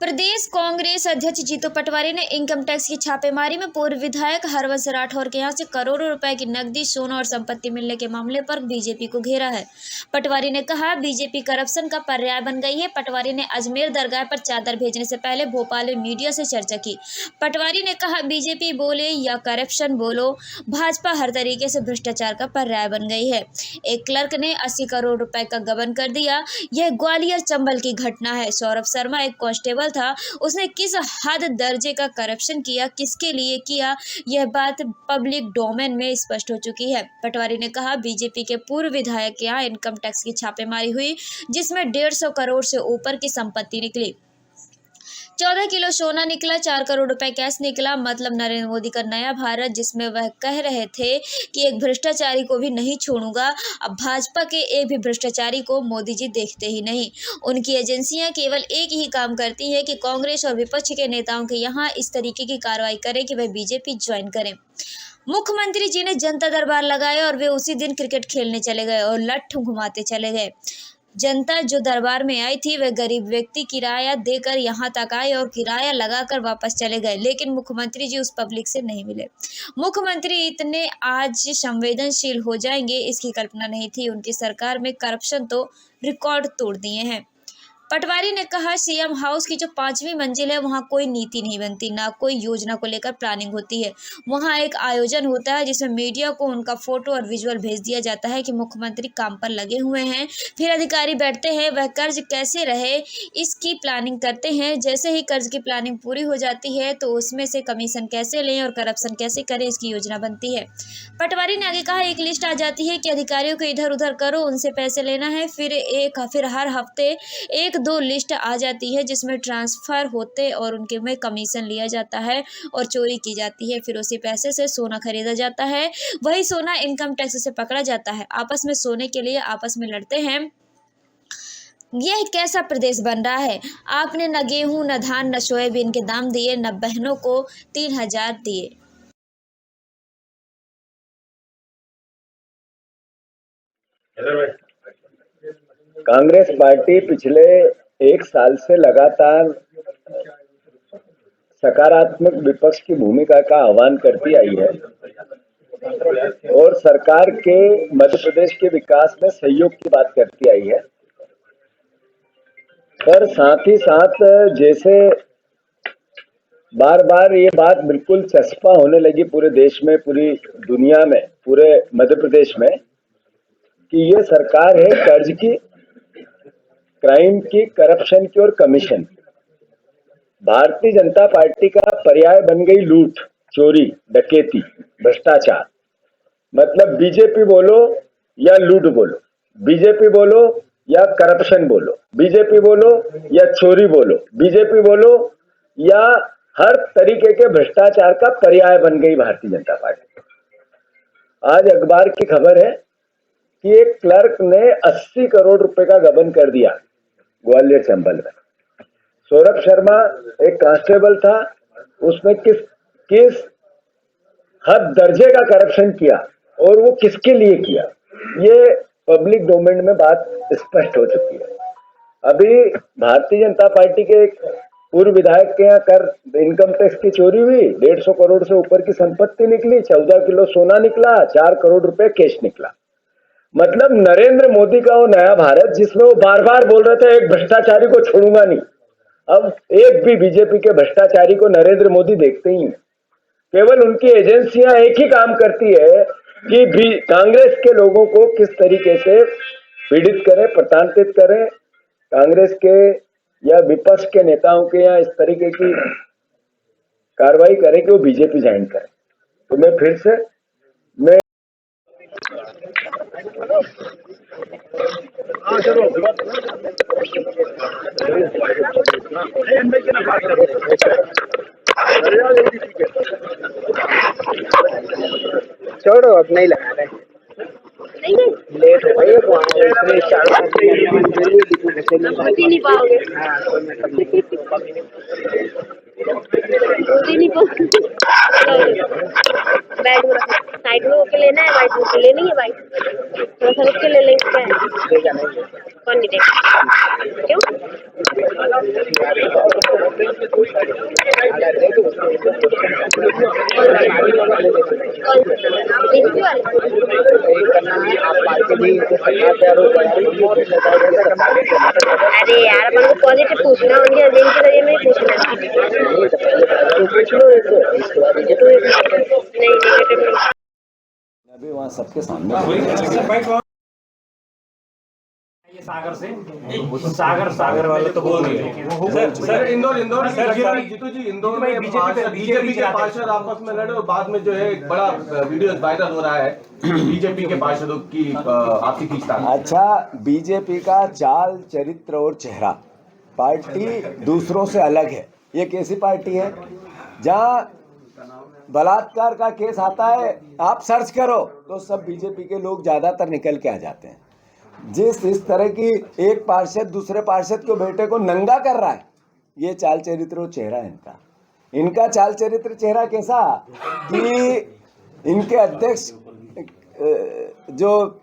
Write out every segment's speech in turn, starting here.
प्रदेश कांग्रेस अध्यक्ष जीतू पटवारी ने income tax की छापेमारी में पूर्व विधायक हरवंश राठौर के यहां से करोड़ों रुपए की नकदी, सोना और संपत्ति मिलने के मामले पर बीजेपी को घेरा है। पटवारी ने कहा, बीजेपी करप्शन का पर्याय बन गई है। पटवारी ने अजमेर दरगाह पर चादर भेजने से पहले भोपाल में मीडिया से चर्चा की। पटवारी ने कहा, बीजेपी बोले या करप्शन बोलो, भाजपा हर तरीके से भ्रष्टाचार का पर्याय बन गई है। एक क्लर्क ने 80 करोड़ रुपए का गबन कर दिया। यह ग्वालियर चंबल की घटना है। सौरभ शर्मा एक कांस्टेबल था, उसने किस हद दर्जे का करप्शन किया, किसके लिए किया, यह बात पब्लिक डोमेन में स्पष्ट हो चुकी है। पटवारी ने कहा, बीजेपी के पूर्व विधायक के यहाँ इनकम टैक्स की छापेमारी हुई, जिसमें 150 करोड़ से ऊपर की संपत्ति निकली, 14 किलो सोना निकला, 4 करोड़ रुपए कैश निकला। मतलब नरेंद्र मोदी का नया भारत, जिसमें वह कह रहे थे कि एक भ्रष्टाचारी को भी नहीं छोड़ूंगा। अब भाजपा के एक भी भ्रष्टाचारी को मोदी जी देखते ही नहीं। उनकी एजेंसियां केवल एक ही काम करती हैं कि कांग्रेस और विपक्ष के नेताओं के यहाँ इस तरीके की कार्रवाई करें कि वह बीजेपी ज्वाइन करें। मुख्यमंत्री जी ने जनता दरबार लगाया और वे उसी दिन क्रिकेट खेलने चले गए और लट्ठ घुमाते चले गए। जनता जो दरबार में आई थी, वह गरीब व्यक्ति किराया देकर यहाँ तक आए और किराया लगाकर वापस चले गए, लेकिन मुख्यमंत्री जी उस पब्लिक से नहीं मिले। मुख्यमंत्री इतने आज संवेदनशील हो जाएंगे, इसकी कल्पना नहीं थी। उनकी सरकार में करप्शन तो रिकॉर्ड तोड़ दिए हैं। पटवारी ने कहा, सीएम हाउस की जो 5वीं मंजिल है, वहाँ कोई नीति नहीं बनती, ना कोई योजना को लेकर प्लानिंग होती है। वहाँ एक आयोजन होता है जिसमें मीडिया को उनका फोटो और विजुअल भेज दिया जाता है कि मुख्यमंत्री काम पर लगे हुए हैं। फिर अधिकारी बैठते हैं, वह कर्ज कैसे रहे इसकी प्लानिंग करते हैं। जैसे ही कर्ज की प्लानिंग पूरी हो जाती है तो उसमें से कमीशन कैसे लें और करप्शन कैसे करें, इसकी योजना बनती है। पटवारी ने आगे कहा, एक लिस्ट आ जाती है कि अधिकारियों को इधर उधर करो, उनसे पैसे लेना है। फिर हर हफ्ते 1-2 लिस्ट आ जाती है जिसमें ट्रांसफर होते और उनके में कमीशन लिया जाता है और चोरी की जाती है। फिर उसी पैसे से सोना खरीदा जाता है, वही सोना इनकम टैक्स से पकड़ा जाता है। आपस में सोने के लिए आपस में लड़ते हैं। यह कैसा प्रदेश बन रहा है? आपने न गेहूं, न धान, न सोयाबीन के दाम दिए, न बहनों को 3000 दिए। कांग्रेस पार्टी पिछले 1 साल से लगातार सकारात्मक विपक्ष की भूमिका का आह्वान करती आई है और सरकार के मध्य प्रदेश के विकास में सहयोग की बात करती आई है। पर साथ ही साथ जैसे बार बार ये बात बिल्कुल चस्पा होने लगी पूरे देश में, पूरी दुनिया में, पूरे मध्य प्रदेश में, कि ये सरकार है कर्ज की, क्राइम की, करप्शन की और कमीशन। भारतीय जनता पार्टी का पर्याय बन गई लूट, चोरी, डकैती, भ्रष्टाचार। मतलब बीजेपी बोलो या लूट बोलो, बीजेपी बोलो या करप्शन बोलो, बीजेपी बोलो या चोरी बोलो, बीजेपी बोलो या हर तरीके के भ्रष्टाचार का पर्याय बन गई भारतीय जनता पार्टी। आज अखबार की खबर है कि एक क्लर्क ने 80 करोड़ रुपए का गबन कर दिया ग्वालियर चंबल में। सौरभ शर्मा एक कांस्टेबल था, उसने किस हद दर्जे का करप्शन किया और वो किसके लिए किया, ये पब्लिक डोमेन में बात स्पष्ट हो चुकी है। अभी भारतीय जनता पार्टी के एक पूर्व विधायक के यहाँ कर इनकम टैक्स की चोरी हुई, 150 करोड़ से ऊपर की संपत्ति निकली, 14 किलो सोना निकला, 4 करोड़ रुपए कैश निकला। मतलब नरेंद्र मोदी का वो नया भारत, जिसमें वो बार बार बोल रहे थे एक भ्रष्टाचारी को छोड़ूंगा नहीं, अब एक भी बीजेपी के भ्रष्टाचारी को नरेंद्र मोदी देखते ही नहीं। केवल उनकी एजेंसियां एक ही काम करती है कि भी कांग्रेस के लोगों को किस तरीके से पीड़ित करें, प्रताड़ित करें, कांग्रेस के या विपक्ष के नेताओं के यहाँ इस तरीके की कार्रवाई करें कि वो बीजेपी ज्वाइन करें। तो मैं फिर से छोड़ो, अब नहीं लगा रहे, लेट हो गई नहीं पाओगे। बैग में साइड में होके लेना है, वाइट में लेनी है, वाइट थोड़ा सा रुक के ले लेंगे। क्या है कौन नहीं देगा क्यों? बीजेपी वाले अरे यार अपन को पॉजिटिव पूछना, उनके एजेंट के जरिए में ही पूछना। नहीं नेगेटिव नहीं। अभी वहाँ सबके सामने ये सागर से सागर वाले तो बोल दिए। सर इंदौर सर जीतू जी इंदौर में बीजेपी के पार्षद आपस में लड़े और बाद में जो है एक बड़ा वीडियो वायरल हो रहा है बीजेपी के पार्षदों की आपसी खींचतान। अच्छा, बीजेपी का चाल चरित्र और चेहरा पार्टी दूसरों से अलग है। ये कैसी पार्टी है जहाँ बलात्कार का केस आता है, आप सर्च करो तो सब बीजेपी के लोग ज्यादातर निकल के आ जाते हैं। इस तरह की एक पार्षद दूसरे पार्षद को बेटे को नंगा कर रहा है, ये चाल चरित्र और चेहरा है इनका चाल चरित्र चेहरा कैसा कि इनके अध्यक्ष जो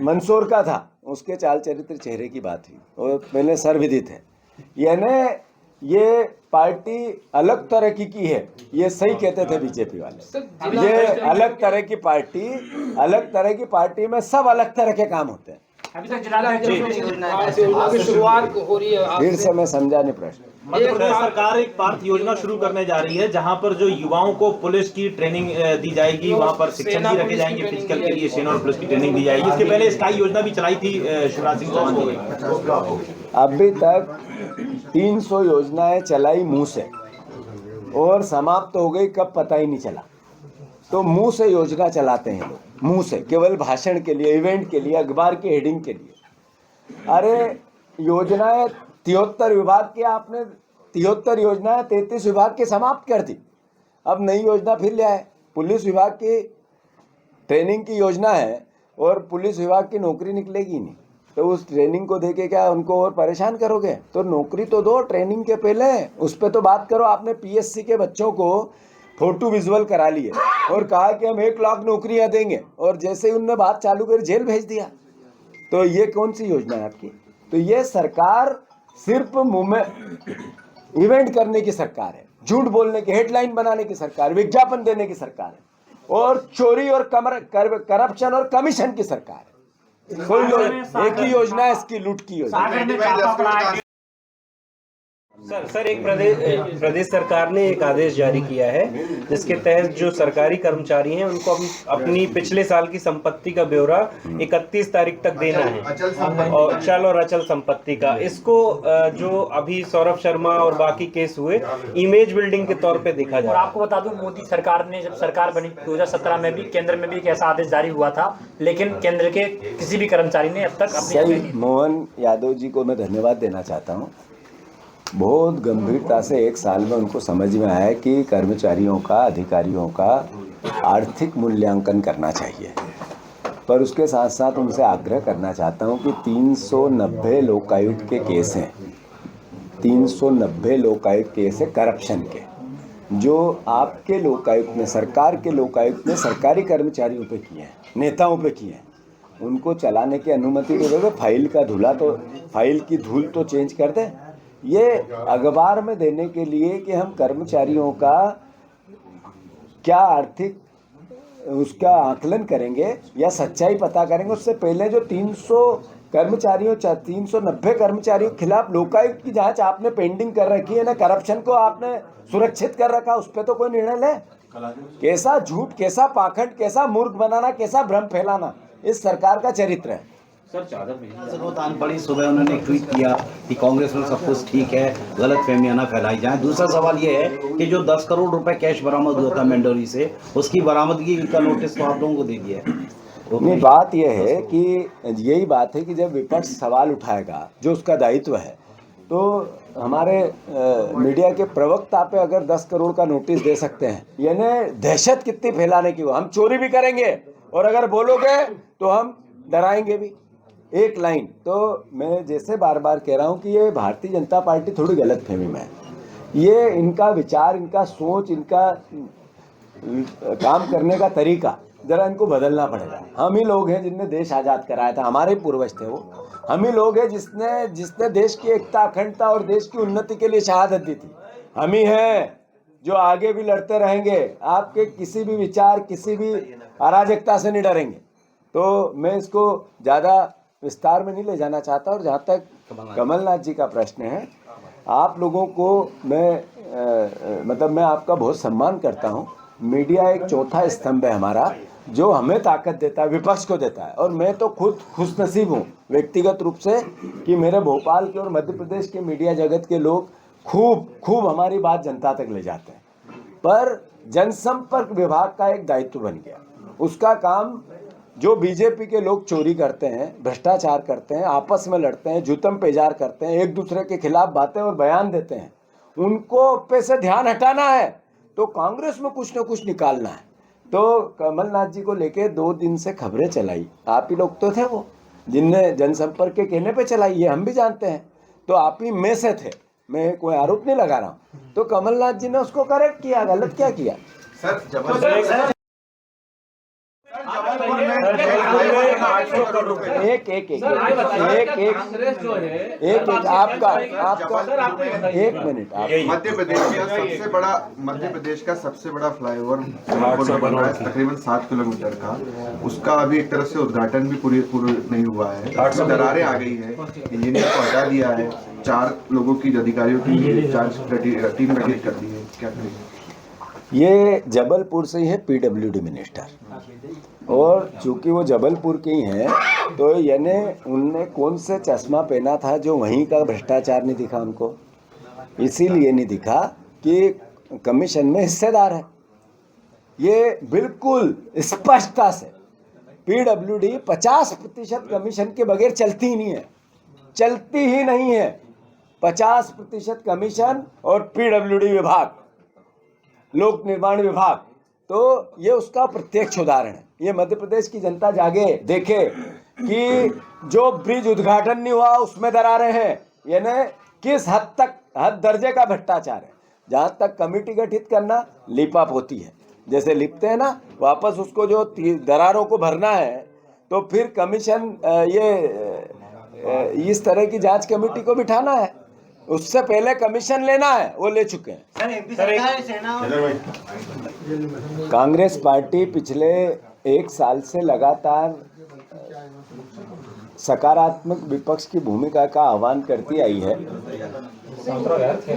मंसूर का था उसके चाल चरित्र चेहरे की बात हुई और पहले सर्वविदित है। यानी ये पार्टी अलग तरह की है, ये सही कहते थे बीजेपी वाले। ये अलग तरह की पार्टी में सब अलग तरह के काम होते हैं। अभी तक शुरुआत हो रही है। फिर से मैं समझा नहीं प्रश्न। मध्य प्रदेश सरकार एक पार्थ योजना शुरू करने जा रही है जहां पर जो युवाओं को पुलिस की ट्रेनिंग दी जाएगी, वहां पर शिक्षक भी रखे जाएंगे, फिजिकल के लिए सेना और पुलिस की ट्रेनिंग दी जाएगी। इसके पहले स्काई योजना भी चलाई थी शिवराज सिंह चौहान जी। अभी तक 300 योजनाएं चलाई मुंह से और समाप्त हो गई कब पता ही नहीं चला। तो मुंह से योजना चलाते हैं लोग, मुंह से, केवल भाषण के लिए, इवेंट के लिए, अखबार की हेडिंग के लिए। अरे योजनाएं 73 विभाग की, आपने 73 योजनाएं 33 विभाग की समाप्त कर दी। अब नई योजना फिर ले आए। पुलिस विभाग की ट्रेनिंग की योजना है और पुलिस विभाग की नौकरी निकलेगी नहीं, तो उस ट्रेनिंग को देके क्या उनको और परेशान करोगे? तो नौकरी तो दो ट्रेनिंग के पहले, उस पर तो बात करो। आपने पीएससी के बच्चों को फोटो विजुअल करा लिए और कहा कि हम 1 लाख नौकरियां देंगे, और जैसे ही उनने बात चालू करी जेल भेज दिया। तो ये कौन सी योजना है आपकी? तो ये सरकार सिर्फ मुंह में इवेंट करने की सरकार है, झूठ बोलने की, हेडलाइन बनाने की सरकार, विज्ञापन देने की सरकार है, और चोरी और करप्शन और कमीशन की सरकार है। कोई एक ही योजना है इसकी, लूट की योजना। सर एक प्रदेश सरकार ने एक आदेश जारी किया है जिसके तहत जो सरकारी कर्मचारी हैं उनको अपनी पिछले साल की संपत्ति का ब्यौरा 31 तारीख तक देना है, और चल और अचल संपत्ति का। इसको जो अभी सौरभ शर्मा और बाकी केस हुए, इमेज बिल्डिंग के तौर पे देखा जाए। और आपको बता दूं, मोदी सरकार ने जब सरकार बनी 2017 में भी केंद्र में भी एक ऐसा आदेश जारी हुआ था, लेकिन केंद्र के किसी भी कर्मचारी ने अब तक अपनी मोहन यादव जी को मैं धन्यवाद देना चाहता हूँ। बहुत गंभीरता से 1 साल में उनको समझ में आया कि कर्मचारियों का, अधिकारियों का आर्थिक मूल्यांकन करना चाहिए। पर उसके साथ साथ उनसे आग्रह करना चाहता हूं कि 390 लोकायुक्त के केस हैं, 390 लोकायुक्त केस है करप्शन के, जो आपके लोकायुक्त ने, सरकार के लोकायुक्त ने सरकारी कर्मचारियों पे किए हैं, नेताओं पे किए हैं। उनको चलाने की अनुमति तो दे, फाइल का धूला तो, फाइल की धूल तो चेंज कर दें। ये अखबार में देने के लिए कि हम कर्मचारियों का क्या आर्थिक उसका आकलन करेंगे या सच्चाई पता करेंगे, उससे पहले जो 390 कर्मचारियों के खिलाफ लोकायुक्त की जांच आपने पेंडिंग कर रखी है ना, करप्शन को आपने सुरक्षित कर रखा, उस पर तो कोई निर्णय ले। कैसा झूठ, कैसा पाखंड, कैसा मूर्ख बनाना, कैसा भ्रम फैलाना इस सरकार का चरित्र है। जरूरत आन पड़ी। सुबह उन्होंने ट्वीट किया कि कांग्रेस में सब कुछ ठीक है, गलत फहमियां ना फैलाई जाए। दूसरा सवाल ये है कि जो 10 करोड़ रुपए कैश बरामद हुआ था मंडोरी से, उसकी बरामदगी का नोटिस तो आप लोगों को दे दिया है। नहीं, बात यह है कि यही बात है कि जब विपक्ष सवाल उठाएगा, जो उसका दायित्व है, तो हमारे मीडिया के प्रवक्ता पे अगर 10 करोड़ का नोटिस दे सकते हैं, यानी दहशत कितनी फैलाने की हो। हम चोरी भी करेंगे और अगर बोलोगे तो हम डराएंगे भी। एक लाइन तो मैं जैसे बार बार कह रहा हूँ कि ये भारतीय जनता पार्टी थोड़ी गलत फहमी में है। ये इनका विचार, इनका सोच, इनका काम करने का तरीका जरा इनको बदलना पड़ेगा। हम ही लोग हैं जिनने देश आज़ाद कराया था, हमारे पूर्वज थे वो। हम ही लोग हैं जिसने देश की एकता, अखंडता और देश की उन्नति के लिए शहादत दी थी। हम ही हैं जो आगे भी लड़ते रहेंगे, आपके किसी भी विचार, किसी भी अराजकता से नहीं डरेंगे। तो मैं इसको ज़्यादा विस्तार में नहीं ले जाना चाहता। और जहाँ तक कमलनाथ जी का प्रश्न है, आप लोगों को मैं आपका बहुत सम्मान करता हूँ। मीडिया एक चौथा स्तंभ है हमारा, जो हमें ताकत देता है, विपक्ष को देता है। और मैं तो खुद खुशनसीब हूँ व्यक्तिगत रूप से कि मेरे भोपाल के और मध्य प्रदेश के मीडिया जगत के लोग खूब हमारी बात जनता तक ले जाते हैं। पर जनसंपर्क विभाग का एक दायित्व बन गया, उसका काम जो बीजेपी के लोग चोरी करते हैं, भ्रष्टाचार करते हैं, आपस में लड़ते हैं, जुतम पेजार करते हैं, एक दूसरे के खिलाफ बातें और बयान देते हैं, उनको पे से ध्यान हटाना है। तो कांग्रेस में कुछ न कुछ निकालना है। तो कमलनाथ जी को लेके 2 दिन से खबरें चलाई, आप ही लोग तो थे वो जिनने जनसंपर्क के कहने पे चलाई, ये हम भी जानते हैं। तो आप ही में से थे, मैं कोई आरोप नहीं लगा रहा हूँ। तो कमलनाथ जी ने उसको करेक्ट किया, गलत क्या किया? सर एक मिनट। मध्य प्रदेश का सबसे बड़ा फ्लाईओवर बन रहा है, तकरीबन 7 किलोमीटर का। उसका अभी एक तरह से उद्घाटन भी पूरी नहीं हुआ है, दरारें आ गई है, इंजीनियर को हटा दिया है, 4 लोगों की अधिकारियों की जांच टीम गठित कर दी है। क्या करेंगे? ये जबलपुर से ही है पीडब्ल्यूडी मिनिस्टर, और चूंकि वो जबलपुर के ही हैं, तो यानी उनने कौन से चश्मा पहना था जो वहीं का भ्रष्टाचार नहीं दिखा उनको? इसीलिए नहीं दिखा कि कमीशन में हिस्सेदार है। ये बिल्कुल स्पष्टता से पीडब्ल्यूडी 50% कमीशन के बगैर चलती ही नहीं है, चलती ही नहीं है। 50% कमीशन और पीडब्ल्यूडी विभाग, लोक निर्माण विभाग, तो ये उसका प्रत्यक्ष उदाहरण है। ये मध्य प्रदेश की जनता जागे, देखे कि जो ब्रिज उद्घाटन नहीं हुआ उसमें दरारें हैं, यानी किस हद दर्जे का भ्रष्टाचार है। जहाँ तक कमेटी गठित करना, लिपाप होती है, जैसे लिपते हैं ना, वापस उसको जो दरारों को भरना है, तो फिर कमीशन इस तरह की जांच कमेटी को बिठाना है, उससे पहले कमीशन लेना है, वो ले चुके हैं। कांग्रेस पार्टी पिछले 1 साल से लगातार सकारात्मक विपक्ष की भूमिका का आह्वान करती आई है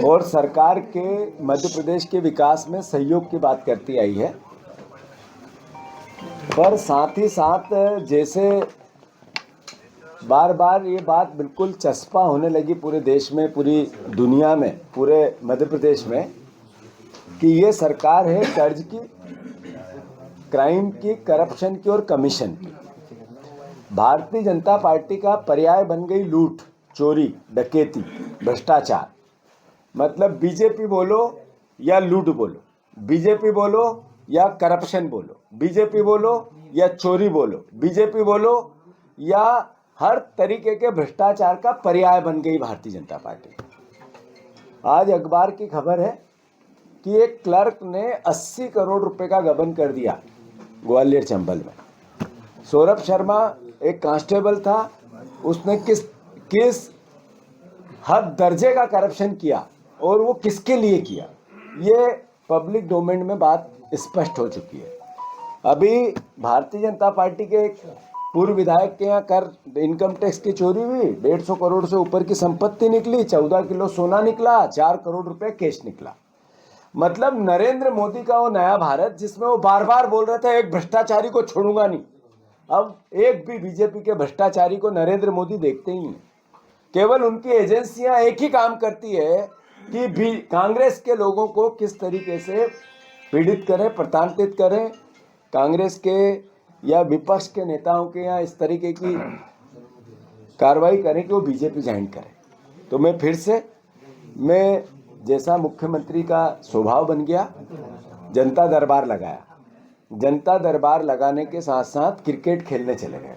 और सरकार के मध्य प्रदेश के विकास में सहयोग की बात करती आई है। पर साथ ही साथ जैसे बार बार ये बात बिल्कुल चस्पा होने लगी पूरे देश में, पूरी दुनिया में, पूरे मध्य प्रदेश में, कि ये सरकार है कर्ज की, क्राइम की, करप्शन की और कमीशन की। भारतीय जनता पार्टी का पर्याय बन गई लूट, चोरी, डकैती, भ्रष्टाचार। मतलब बीजेपी बोलो या लूट बोलो, बीजेपी बोलो या करप्शन बोलो, बीजेपी बोलो या चोरी बोलो, बीजेपी बोलो या हर तरीके के भ्रष्टाचार का पर्याय बन गई भारतीय जनता पार्टी। आज अखबार की खबर है कि एक क्लर्क ने 80 करोड़ रुपए का गबन कर दिया ग्वालियर चंबल में। सौरभ शर्मा एक कांस्टेबल था, उसने किस हद दर्जे का करप्शन किया और वो किसके लिए किया, ये पब्लिक डोमेन में बात स्पष्ट हो चुकी है। अभी भारतीय जनता पार्टी के एक पूर्व विधायक के यहाँ कर इनकम टैक्स की चोरी हुई, 150 करोड़ से ऊपर की संपत्ति निकली, 14 किलो सोना निकला, 4 करोड़ रुपए कैश निकला। मतलब नरेंद्र मोदी का वो नया भारत जिसमें वो बार बार बोल रहे थे एक भ्रष्टाचारी को छोड़ूंगा नहीं, अब एक भी बीजेपी के भ्रष्टाचारी को नरेंद्र मोदी देखते ही नहीं। केवल उनकी एजेंसियां एक ही काम करती है कि भी कांग्रेस के लोगों को किस तरीके से पीड़ित करें, प्रताड़ित करें, कांग्रेस के या विपक्ष के नेताओं के यहाँ इस तरीके की कार्रवाई करें कि वो बीजेपी ज्वाइन करें। तो मैं फिर से, मैं जैसा मुख्यमंत्री का स्वभाव बन गया, जनता दरबार लगाया, जनता दरबार लगाने के साथ साथ क्रिकेट खेलने चले गए।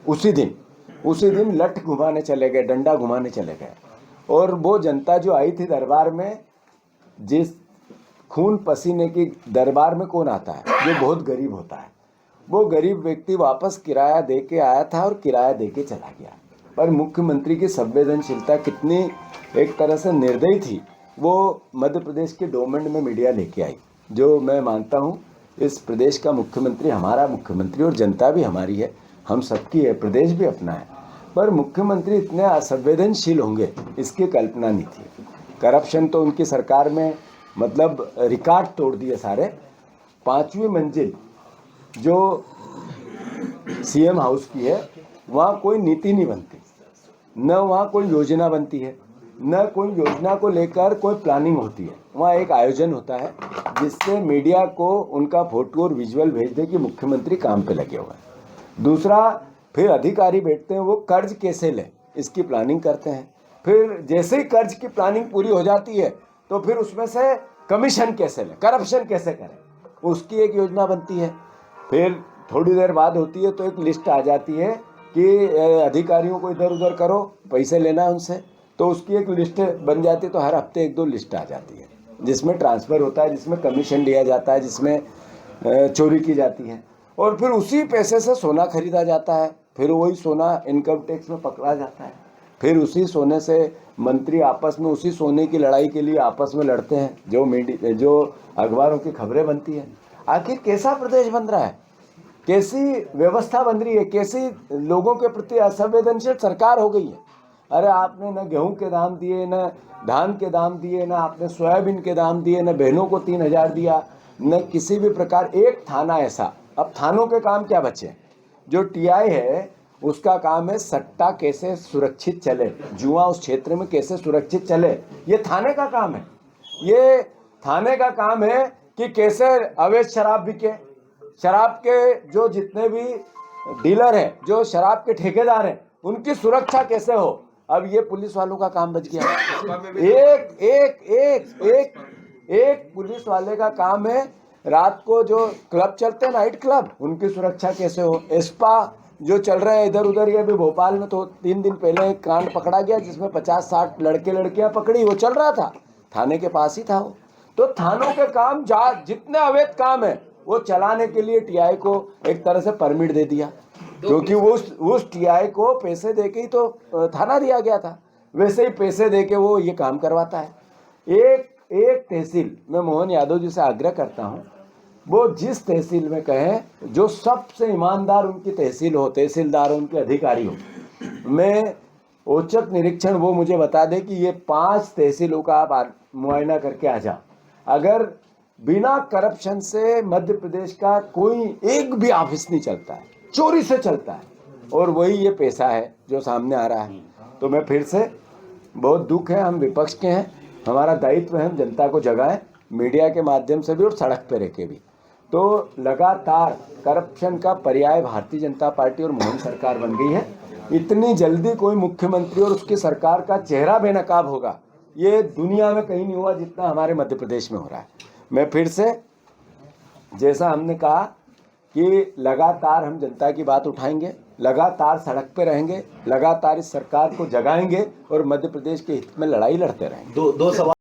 उसी दिन लठ घुमाने चले गए, डंडा घुमाने चले गए। और वो जनता जो आई थी दरबार में, जिस खून पसीने की दरबार में कौन आता है, जो बहुत गरीब होता है, वो गरीब व्यक्ति वापस किराया दे के आया था और किराया दे के चला गया। पर मुख्यमंत्री की संवेदनशीलता कितनी एक तरह से निर्दयी थी वो मध्य प्रदेश के डोमेन में मीडिया लेके आई, जो मैं मानता हूँ इस प्रदेश का मुख्यमंत्री हमारा मुख्यमंत्री और जनता भी हमारी है, हम सबकी है, प्रदेश भी अपना है, पर मुख्यमंत्री इतने असंवेदनशील होंगे इसकी कल्पना नहीं थी। करप्शन तो उनकी सरकार में मतलब रिकॉर्ड तोड़ दिए सारे। 5वीं मंजिल जो सीएम हाउस की है वहाँ कोई नीति नहीं बनती, न वहाँ कोई योजना बनती है, न कोई योजना को लेकर कोई प्लानिंग होती है। वहाँ एक आयोजन होता है जिससे मीडिया को उनका फोटो और विजुअल भेज दे कि मुख्यमंत्री काम पे लगे हुए हैं। दूसरा, फिर अधिकारी बैठते हैं, वो कर्ज कैसे लें इसकी प्लानिंग करते हैं। फिर जैसे ही कर्ज की प्लानिंग पूरी हो जाती है तो फिर उसमें से कमीशन कैसे लें, करप्शन कैसे करें, उसकी एक योजना बनती है। फिर थोड़ी देर बाद होती है तो एक लिस्ट आ जाती है कि अधिकारियों को इधर उधर करो, पैसे लेना है उनसे, तो उसकी एक लिस्ट बन जाती है। तो हर हफ्ते 1-2 लिस्ट आ जाती है जिसमें ट्रांसफ़र होता है, जिसमें कमीशन लिया जाता है, जिसमें चोरी की जाती है, और फिर उसी पैसे से सोना खरीदा जाता है। फिर वही सोना इनकम टैक्स में पकड़ा जाता है। फिर उसी सोने से मंत्री आपस में उसी सोने की लड़ाई के लिए आपस में लड़ते हैं, जो अखबारों की खबरें बनती हैं। आखिर कैसा प्रदेश बन रहा है, कैसी व्यवस्था बन रही है, कैसी लोगों के प्रति असंवेदनशील सरकार हो गई है। अरे आपने न गेहूं के दाम दिए, न धान के दाम दिए, न आपने सोयाबीन के दाम दिए, न बहनों को 3000 दिया, न किसी भी प्रकार एक थाना ऐसा। अब थानों के काम क्या बचे? जो टीआई है उसका काम है सट्टा कैसे सुरक्षित चले, जुआ उस क्षेत्र में कैसे सुरक्षित चले, ये थाने का काम है। ये थाने का काम है कि कैसे अवैध शराब बिके, शराब के जो जितने भी डीलर हैं, जो शराब के ठेकेदार हैं, उनकी सुरक्षा कैसे हो। अब ये पुलिस वालों का काम बच गया। एक पुलिस वाले का काम है रात को जो क्लब चलते हैं, नाइट क्लब, उनकी सुरक्षा कैसे हो। स्पा जो चल रहे हैं इधर उधर, ये अभी भोपाल में तो 3 दिन पहले एक कांड पकड़ा गया जिसमें 50-60 लड़के लड़कियां पकड़ी, वो चल रहा था, थाने के पास ही था वो। तो थानों के काम जितने अवैध काम है वो चलाने के लिए टीआई को एक तरह से परमिट दे दिया, क्योंकि उस टीआई को पैसे देके ही तो थाना दिया गया था, वैसे ही पैसे देके वो ये काम करवाता है। एक तहसील, मैं मोहन यादव जी से आग्रह करता हूँ, वो जिस तहसील में कहें जो सबसे ईमानदार उनकी तहसील हो, तहसीलदार हो, उनके अधिकारी हो, मैं औचक निरीक्षण वो मुझे बता दे कि ये 5 तहसीलों का आप मुआयना करके आ जाओ। अगर बिना करप्शन से मध्य प्रदेश का कोई एक भी ऑफिस नहीं चलता है, चोरी से चलता है, और वही ये पैसा है जो सामने आ रहा है। तो मैं फिर से, बहुत दुख है, हम विपक्ष के हैं, हमारा दायित्व है हम जनता को जगाएं, मीडिया के माध्यम से भी और सड़क पे रह के भी। तो लगातार करप्शन का पर्याय भारतीय जनता पार्टी और मोहन सरकार बन गई है। इतनी जल्दी कोई मुख्यमंत्री और उसकी सरकार का चेहरा बेनकाब होगा, ये दुनिया में कहीं नहीं हुआ जितना हमारे मध्य प्रदेश में हो रहा है। मैं फिर से, जैसा हमने कहा कि लगातार हम जनता की बात उठाएंगे, लगातार सड़क पे रहेंगे, लगातार इस सरकार को जगाएंगे और मध्य प्रदेश के हित में लड़ाई लड़ते रहेंगे। दो सवाल